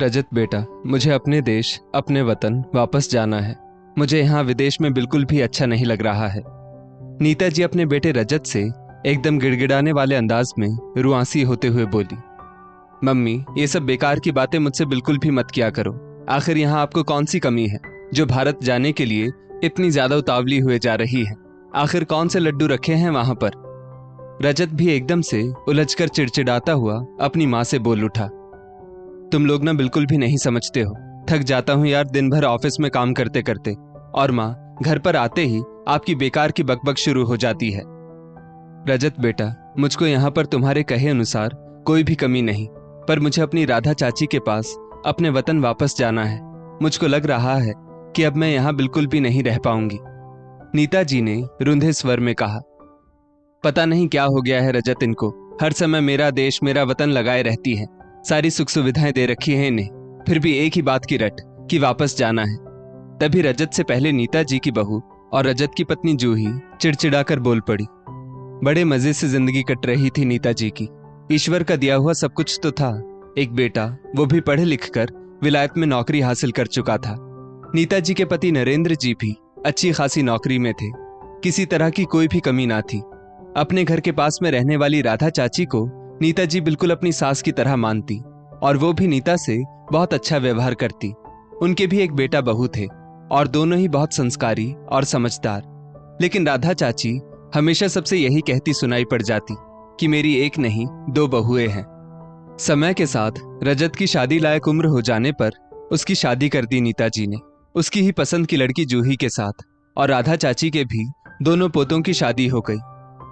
रजत बेटा, मुझे अपने देश, अपने वतन वापस जाना है। मुझे यहाँ विदेश में बिल्कुल भी अच्छा नहीं लग रहा है। नीता जी अपने बेटे रजत से एकदम गिड़गिड़ाने वाले अंदाज में रुआंसी होते हुए बोली, मम्मी, ये सब बेकार की बातें मुझसे बिल्कुल भी मत किया करो। आखिर यहाँ आपको कौन सी कमी है जो भारत जाने के लिए इतनी ज्यादा उतावली हुए जा रही है? आखिर कौन से लड्डू रखे हैं वहां पर? रजत भी एकदम से उलझकर चिड़चिड़ाता हुआ अपनी माँ से बोल उठा, तुम लोग ना बिल्कुल भी नहीं समझते हो। थक जाता हूँ यार दिन भर ऑफिस में काम करते करते, और माँ घर पर आते ही आपकी बेकार की बकबक शुरू हो जाती है। रजत बेटा, मुझको यहाँ पर तुम्हारे कहे अनुसार कोई भी कमी नहीं, पर मुझे अपनी राधा चाची के पास अपने वतन वापस जाना है। मुझको लग रहा है कि अब मैं यहाँ बिल्कुल भी नहीं रह पाऊंगी। नीता जी ने रुंधे स्वर में कहा, पता नहीं क्या हो गया है रजत, इनको हर समय मेरा देश मेरा वतन लगाए रहती है। सारी सुख सुविधाएं दे रखी हैं इन्हें, फिर भी एक ही बात की रट कि वापस जाना है। तभी रजत से पहले नीता जी की बहू और रजत की पत्नी जूही चिड़चिड़ाकर बोल पड़ी। बड़े मजे से जिंदगी कट रही थी नीता जी की। ईश्वर का दिया हुआ सब कुछ तो था, एक बेटा, वो भी पढ़ लिख कर विलायत में नौकरी हासिल कर चुका था। नीता जी के पति नरेंद्र जी भी अच्छी खासी नौकरी में थे, किसी तरह की कोई भी कमी ना थी। अपने घर के पास में रहने वाली राधा चाची को नीता जी बिल्कुल अपनी सास की तरह मानती, और वो भी नीता से बहुत अच्छा व्यवहार करती। उनके भी एक बेटा बहू थे, और दोनों ही बहुत संस्कारी और समझदार। लेकिन राधा चाची हमेशा सबसे यही कहती सुनाई पड़ जाती कि मेरी एक नहीं दो बहुएं हैं। समय के साथ रजत की शादी लायक उम्र हो जाने पर उसकी शादी कर दी नीता जी ने, उसकी ही पसंद की लड़की जूही के साथ, और राधा चाची के भी दोनों पोतों की शादी हो गई।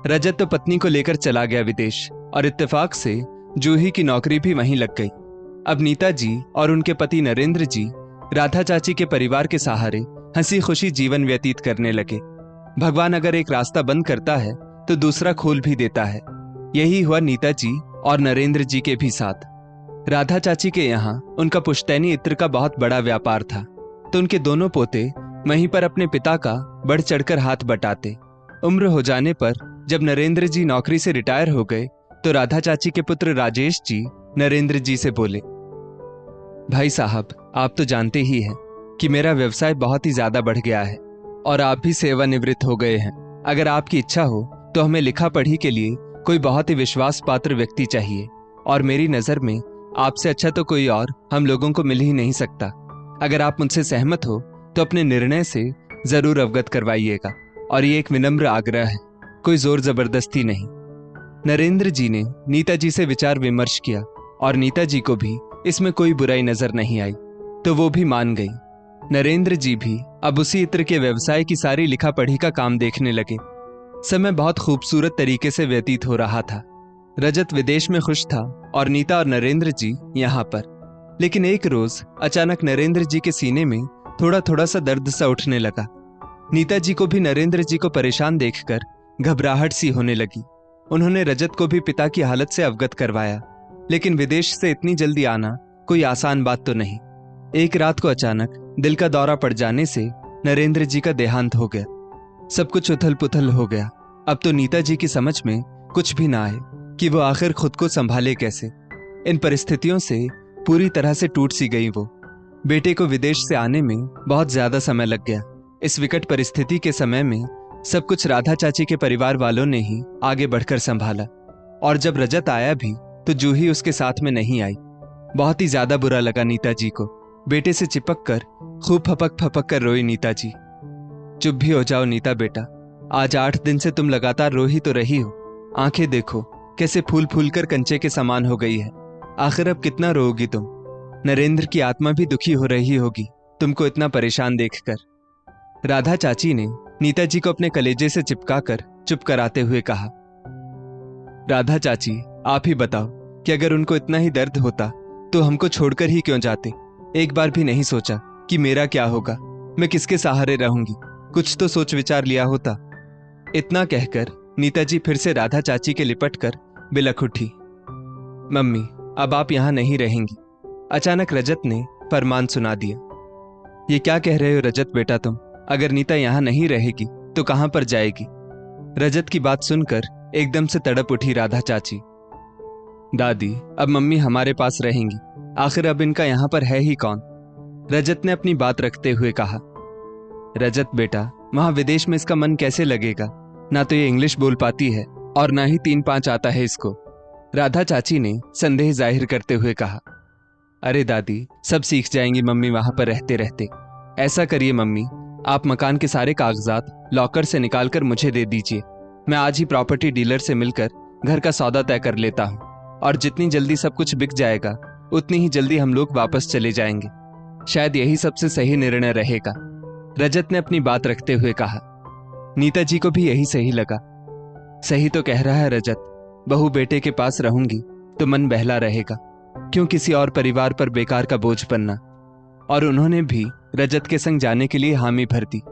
रजत तो पत्नी को लेकर चला गया विदेश, और इत्तेफाक से जूही की नौकरी भी वहीं लग गई। अब नीता जी और उनके पति नरेंद्र जी राधा चाची के परिवार के सहारे हंसी खुशी जीवन व्यतीत करने लगे। भगवान अगर एक रास्ता बंद करता है तो दूसरा खोल भी देता है। यही हुआ नीता जी और नरेंद्र जी के भी साथ। राधा चाची के यहाँ उनका पुश्तैनी इत्र का बहुत बड़ा व्यापार था, तो उनके दोनों पोते वहीं पर अपने पिता का बढ़ चढ़कर हाथ बटाते। उम्र हो जाने पर जब नरेंद्र जी नौकरी से रिटायर हो गए तो राधा चाची के पुत्र राजेश जी नरेंद्र जी से बोले, भाई साहब, आप तो जानते ही हैं कि मेरा व्यवसाय बहुत ही ज्यादा बढ़ गया है और आप भी सेवानिवृत्त हो गए हैं। अगर आपकी इच्छा हो तो हमें लिखा पढ़ी के लिए कोई बहुत ही विश्वास पात्र व्यक्ति चाहिए, और मेरी नजर में आपसे अच्छा तो कोई और हम लोगों को मिल ही नहीं सकता। अगर आप मुझसे सहमत हो तो अपने निर्णय से जरूर अवगत करवाइएगा, और ये एक विनम्र आग्रह है, कोई जोर जबरदस्ती नहीं। नरेंद्र जी ने नीता जी से विचार विमर्श किया, और नीता जी को भी इसमें कोई बुराई नजर नहीं आई, तो वो भी मान गई। नरेंद्र जी भी अब उसी इत्र के व्यवसाय की सारी लिखा पढ़ी का काम देखने लगे। समय बहुत खूबसूरत तरीके से व्यतीत हो रहा था। रजत विदेश में खुश था और नीता और नरेंद्र जी यहाँ पर। लेकिन एक रोज अचानक नरेंद्र जी के सीने में थोड़ा थोड़ा सा दर्द सा उठने लगा। नीता जी को भी नरेंद्र जी को परेशान देखकर घबराहट सी होने लगी। उन्होंने रजत को भी पिता की हालत से अवगत करवाया, लेकिन विदेश से इतनी जल्दी आना कोई आसान बात तो नहीं। एक रात को अचानक दिल का दौरा पड़ जाने से नरेंद्र जी का देहांत हो गया। सब कुछ उथल पुथल हो गया। अब तो नीता जी की समझ में कुछ भी ना आए कि वो आखिर खुद को संभाले कैसे। इन परिस्थितियों से पूरी तरह से टूट सी गई वो। बेटे को विदेश से आने में बहुत ज्यादा समय लग गया। इस विकट परिस्थिति के समय में सब कुछ राधा चाची के परिवार वालों ने ही आगे बढ़कर संभाला, और जब रजत आया भी तो जूही उसके साथ में नहीं आई। बहुत ही ज्यादा बुरा लगा नीता जी को। बेटे से चिपक कर खूब फपक फपक कर रोई नीता जी। चुप भी हो जाओ नीता बेटा, आज 8 दिन से तुम लगातार रो ही तो रही हो। आंखें देखो कैसे फूल फूल कर कंचे के समान हो गई है। आखिर अब कितना रोओगी तुम? नरेंद्र की आत्मा भी दुखी हो रही होगी तुमको इतना परेशान देखकर। राधा चाची ने नीता जी को अपने कलेजे से चिपका कर चुप कराते हुए कहा, राधा चाची, आप ही बताओ कि अगर उनको इतना ही दर्द होता तो हमको छोड़कर ही क्यों जाते? एक बार भी नहीं सोचा कि मेरा क्या होगा, मैं किसके सहारे रहूंगी? कुछ तो सोच विचार लिया होता। इतना कहकर नीता जी फिर से राधा चाची के लिपट कर बिलख उठी। मम्मी, अब आप यहाँ नहीं रहेंगी। अचानक रजत ने फरमान सुना दिया। ये क्या कह रहे हो रजत बेटा तुम? अगर नीता यहाँ नहीं रहेगी तो कहां पर जाएगी? रजत की बात सुनकर एकदम से तड़प उठी राधा चाची। दादी, अब मम्मी हमारे पास रहेंगी। आखिर अब इनका यहाँ पर है ही कौन? रजत ने अपनी बात रखते हुए कहा। रजत बेटा, वहां विदेश में इसका मन कैसे लगेगा? ना तो ये इंग्लिश बोल पाती है और ना ही 3-5 आता है इसको। राधा चाची ने संदेह जाहिर करते हुए कहा। अरे दादी, सब सीख जाएंगी मम्मी वहां पर रहते रहते। ऐसा करिए मम्मी, आप मकान के सारे कागजात लॉकर से निकालकर मुझे दे दीजिए। मैं आज ही प्रॉपर्टी डीलर से मिलकर घर का सौदा तय कर लेता हूँ और जितनी जल्दी सब कुछ बिक जाएगा उतनी ही जल्दी हम लोग वापस चले जाएंगे। शायद यही सबसे सही निर्णय रहेगा। रजत ने अपनी बात रखते हुए कहा। नीता जी को भी यही सही लगा। सही तो कह रहा है रजत, बहू बेटे के पास रहूंगी तो मन बहला रहेगा, क्यों किसी और परिवार पर बेकार का बोझ बनना। और उन्होंने भी रजत के संग जाने के लिए हामी भर दी।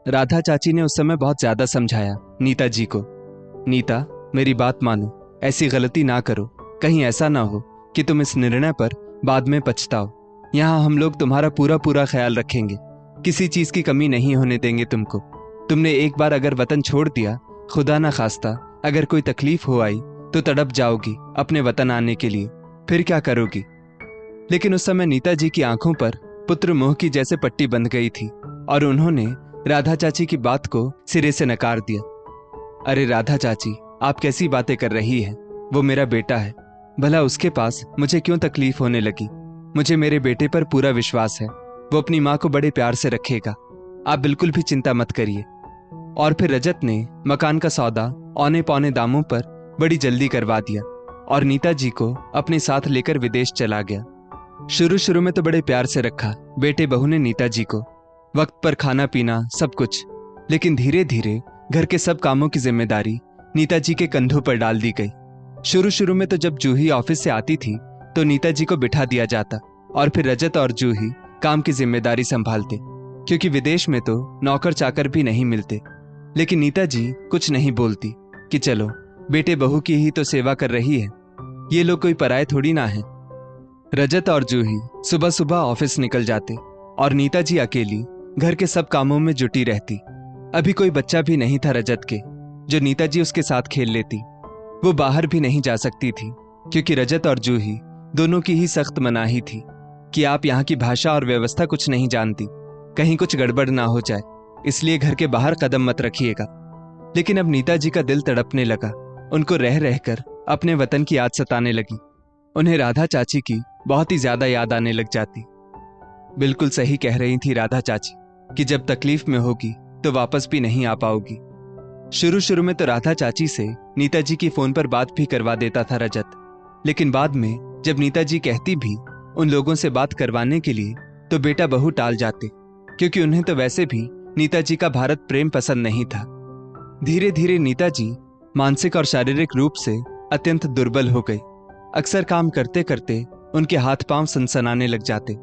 राधा चाची ने उस समय बहुत ज्यादा समझाया नीता जी को। नीता, मेरी बात मानो, ऐसी गलती ना करो। कहीं ऐसा ना हो कि तुम इस निर्णय पर बाद में पछताओ। यहाँ हम लोग तुम्हारा पूरा पूरा ख्याल रखेंगे, किसी चीज की कमी नहीं होने देंगे तुमको। तुमने एक बार अगर वतन छोड़ दिया, खुदा ना खास्ता अगर कोई तकलीफ हो आई तो तड़प जाओगी अपने वतन आने के लिए, फिर क्या करोगी? लेकिन उस समय नीता जी की आंखों पर पुत्र मोह की जैसे पट्टी बंध गई थी और उन्होंने राधा चाची की बात को सिरे से नकार दिया। अरे राधा चाची, आप कैसी बातें कर रही हैं? वो मेरा बेटा है, भला उसके पास मुझे क्यों तकलीफ होने लगी? मुझे मेरे बेटे पर पूरा विश्वास है, वो अपनी माँ को बड़े प्यार से रखेगा। आप बिल्कुल भी चिंता मत करिए। और फिर रजत ने मकान का सौदा औने पौने दामों पर बड़ी जल्दी करवा दिया और नीता जी को अपने साथ लेकर विदेश चला गया। शुरू शुरू में तो बड़े प्यार से रखा बेटे बहू ने नीता जी को, वक्त पर खाना पीना सब कुछ। लेकिन धीरे धीरे घर के सब कामों की जिम्मेदारी नीता जी के कंधों पर डाल दी गई। शुरू शुरू में तो जब जूही ऑफिस से आती थी तो नीता जी को बिठा दिया जाता और फिर रजत और जूही काम की जिम्मेदारी संभालते, क्योंकि विदेश में तो नौकर चाकर भी नहीं मिलते। लेकिन नीता जी कुछ नहीं बोलती कि चलो बेटे बहू की ही तो सेवा कर रही है, ये लोग कोई पराये थोड़ी ना है। रजत और जूही सुबह सुबह ऑफिस निकल जाते और नीता जी अकेली घर के सब कामों में जुटी रहती। अभी कोई बच्चा भी नहीं था रजत के जो नीता जी उसके साथ खेल लेती। वो बाहर भी नहीं जा सकती थी क्योंकि रजत और जूही दोनों की ही सख्त मनाही थी कि आप यहाँ की भाषा और व्यवस्था कुछ नहीं जानती, कहीं कुछ गड़बड़ ना हो जाए, इसलिए घर के बाहर कदम मत रखिएगा। लेकिन अब नीता जी का दिल तड़पने लगा। उनको रह रहकर अपने वतन की याद सताने लगी। उन्हें राधा चाची की बहुत ही ज्यादा याद आने लग जाती। बिल्कुल सही कह रही थी राधा चाची कि जब तकलीफ में होगी तो वापस भी नहीं आ पाओगी। शुरू शुरू में तो राधा चाची से नीता जी की फोन पर बात भी करवा देता था रजत, लेकिन बाद में जब नीता जी कहती भी उन लोगों से बात करवाने के लिए तो बेटा बहू टाल जाते, क्योंकि उन्हें तो वैसे भी नीता जी का भारत प्रेम पसंद नहीं था। धीरे धीरे नीता जी मानसिक और शारीरिक रूप से अत्यंत दुर्बल हो गई। अक्सर काम करते करते उनके हाथ पांव सनसनाने लग जाते।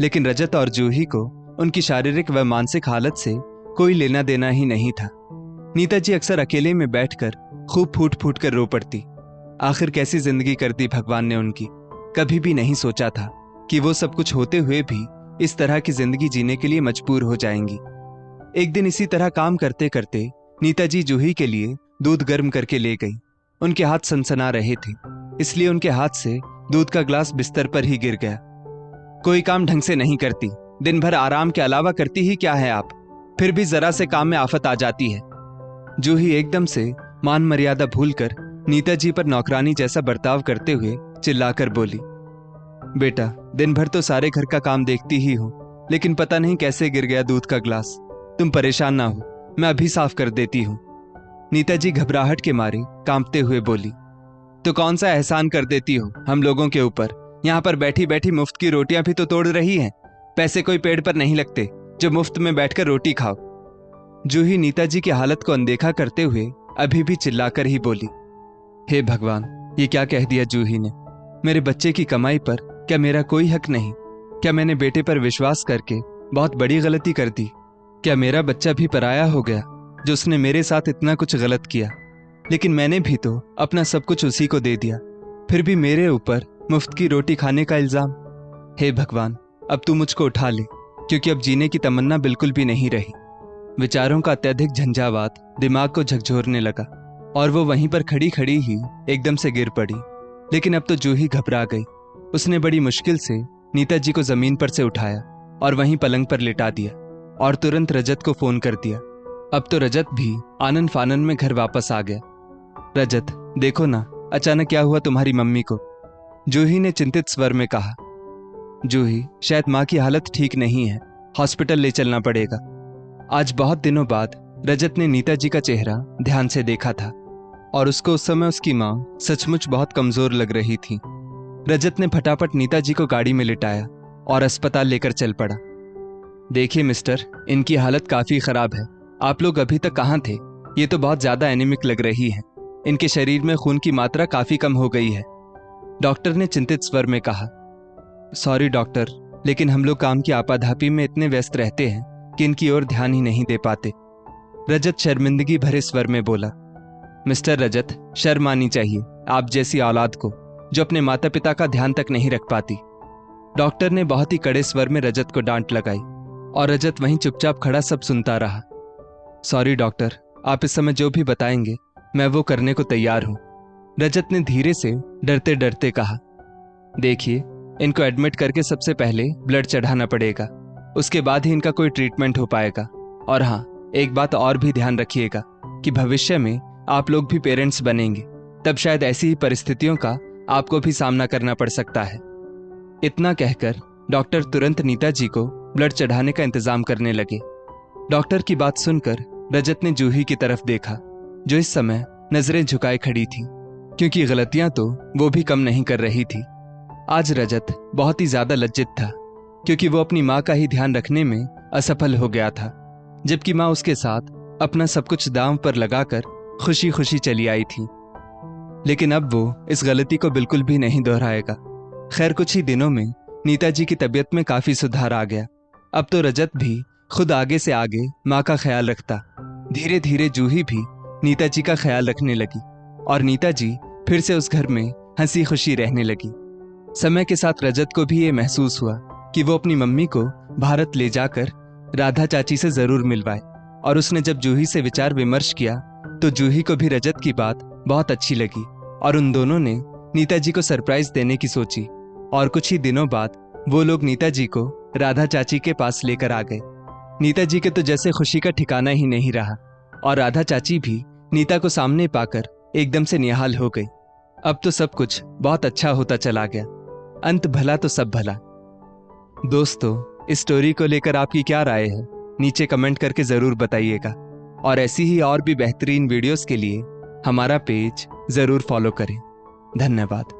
लेकिन रजत और जूही को उनकी शारीरिक व मानसिक हालत से कोई लेना देना ही नहीं था। नीता जी अक्सर अकेले में बैठकर खूब फूट फूट कर रो पड़ती। आखिर कैसी जिंदगी कर दी भगवान ने उनकी। कभी भी नहीं सोचा था कि वो सब कुछ होते हुए भी इस तरह की जिंदगी जीने के लिए मजबूर हो जाएंगी। एक दिन इसी तरह काम करते करते नीता जी जूही के लिए दूध गर्म करके ले गई। उनके हाथ सनसना रहे थे, इसलिए उनके हाथ से दूध का ग्लास बिस्तर पर ही गिर गया। कोई काम ढंग से नहीं करती, दिन भर आराम के अलावा करती ही क्या है आप? फिर भी जरा से काम में आफत आ जाती है। जूही एकदम से मान मर्यादा भूलकर नीता जी पर नौकरानी जैसा बर्ताव करते हुए चिल्लाकर बोली, बेटा दिन भर तो सारे घर का काम देखती ही हो, लेकिन पता नहीं कैसे गिर गया दूध का ग्लास। तुम परेशान ना हो, मैं अभी साफ कर देती हूँ। नीता जी घबराहट के मारे कांपते हुए बोली, तो कौन सा एहसान कर देती हो हम लोगों के ऊपर? यहाँ पर बैठी बैठी मुफ्त की रोटियां भी तो तोड़ रही हैं। पैसे कोई पेड़ पर नहीं लगते जो मुफ्त में बैठकर रोटी खाओ। जूही नीता जी की हालत को अनदेखा करते हुए अभी भी चिल्लाकर ही बोली, हे भगवान, ये क्या कह दिया जूही ने? मेरे बच्चे की कमाई पर क्या मेरा कोई हक नहीं? क्या मैंने बेटे पर विश्वास करके बहुत बड़ी गलती कर दी? क्या मेरा बच्चा भी पराया हो गया जो उसने मेरे साथ इतना कुछ गलत किया? लेकिन मैंने भी तो अपना सब कुछ उसी को दे दिया, फिर भी मेरे ऊपर मुफ्त की रोटी खाने का इल्जाम। हे भगवान, अब तू मुझको उठा ले, क्योंकि अब जीने की तमन्ना बिल्कुल भी नहीं रही। विचारों का अत्यधिक झंझावात दिमाग को झकझोरने लगा और वो वहीं पर खड़ी खड़ी ही एकदम से गिर पड़ी। लेकिन अब तो जूही घबरा गई। उसने बड़ी मुश्किल से नीता जी को जमीन पर से उठाया और वहीं पलंग पर लिटा दिया और तुरंत रजत को फोन कर दिया। अब तो रजत भी आनन फानन में घर वापस आ गया। रजत, देखो ना, अचानक क्या हुआ तुम्हारी मम्मी को? जूही ने चिंतित स्वर में कहा। जूही, शायद माँ की हालत ठीक नहीं है, हॉस्पिटल ले चलना पड़ेगा। आज बहुत दिनों बाद रजत ने नीता जी का चेहरा ध्यान से देखा था और उसको उस समय उसकी माँ सचमुच बहुत कमजोर लग रही थी। रजत ने फटाफट नीता जी को गाड़ी में लिटाया और अस्पताल लेकर चल पड़ा। देखिए मिस्टर, इनकी हालत काफी खराब है। आप लोग अभी तक कहाँ थे? ये तो बहुत ज्यादा एनीमिक लग रही है। इनके शरीर में खून की मात्रा काफी कम हो गई है, डॉक्टर ने चिंतित स्वर में कहा। सॉरी डॉक्टर, लेकिन हम लोग काम की आपाधापी में इतने व्यस्त रहते हैं कि इनकी ओर ध्यान ही नहीं दे पाते, रजत शर्मिंदगी भरे स्वर में बोला। मिस्टर रजत, शर्म आनी चाहिए आप जैसी औलाद को जो अपने माता पिता का ध्यान तक नहीं रख पाती। डॉक्टर ने बहुत ही कड़े स्वर में रजत को डांट लगाई और रजत वहीं चुपचाप खड़ा सब सुनता रहा। सॉरी डॉक्टर, आप इस समय जो भी बताएंगे मैं वो करने को तैयार हूं, रजत ने धीरे से डरते डरते कहा। देखिए, इनको एडमिट करके सबसे पहले ब्लड चढ़ाना पड़ेगा, उसके बाद ही इनका कोई ट्रीटमेंट हो पाएगा। और हाँ, एक बात और भी ध्यान रखिएगा कि भविष्य में आप लोग भी पेरेंट्स बनेंगे, तब शायद ऐसी ही परिस्थितियों का आपको भी सामना करना पड़ सकता है। इतना कहकर डॉक्टर तुरंत नीता जी को ब्लड चढ़ाने का इंतजाम करने लगे। डॉक्टर की बात सुनकर रजत ने जूही की तरफ देखा, जो इस समय नजरें झुकाए खड़ी थी, क्योंकि गलतियां तो वो भी कम नहीं कर रही थी। आज रजत बहुत ही ज्यादा लज्जित था, क्योंकि वो अपनी माँ का ही ध्यान रखने में असफल हो गया था, जबकि माँ उसके साथ अपना सब कुछ दांव पर लगाकर खुशी खुशी चली आई थी। लेकिन अब वो इस गलती को बिल्कुल भी नहीं दोहराएगा। खैर, कुछ ही दिनों में नीता जी की तबीयत में काफी सुधार आ गया। अब तो रजत भी खुद आगे से आगे माँ का ख्याल रखता। धीरे धीरे जूही भी नीता जी का ख्याल रखने लगी और नीता जी फिर से उस घर में हंसी खुशी रहने लगी। समय के साथ रजत को भी ये महसूस हुआ कि वो अपनी मम्मी को भारत ले जाकर राधा चाची से जरूर मिलवाए, और उसने जब जूही से विचार विमर्श किया तो जूही को भी रजत की बात बहुत अच्छी लगी और उन दोनों ने नीता जी को सरप्राइज देने की सोची। और कुछ ही दिनों बाद वो लोग नीता जी को राधा चाची के पास लेकर आ गए। नीता जी के तो जैसे खुशी का ठिकाना ही नहीं रहा और राधा चाची भी नीता को सामने पाकर एकदम से निहाल हो गई। अब तो सब कुछ बहुत अच्छा होता चला गया। अंत भला तो सब भला। दोस्तों, इस स्टोरी को लेकर आपकी क्या राय है? नीचे कमेंट करके जरूर बताइएगा और ऐसी ही और भी बेहतरीन वीडियोस के लिए हमारा पेज जरूर फॉलो करें। धन्यवाद।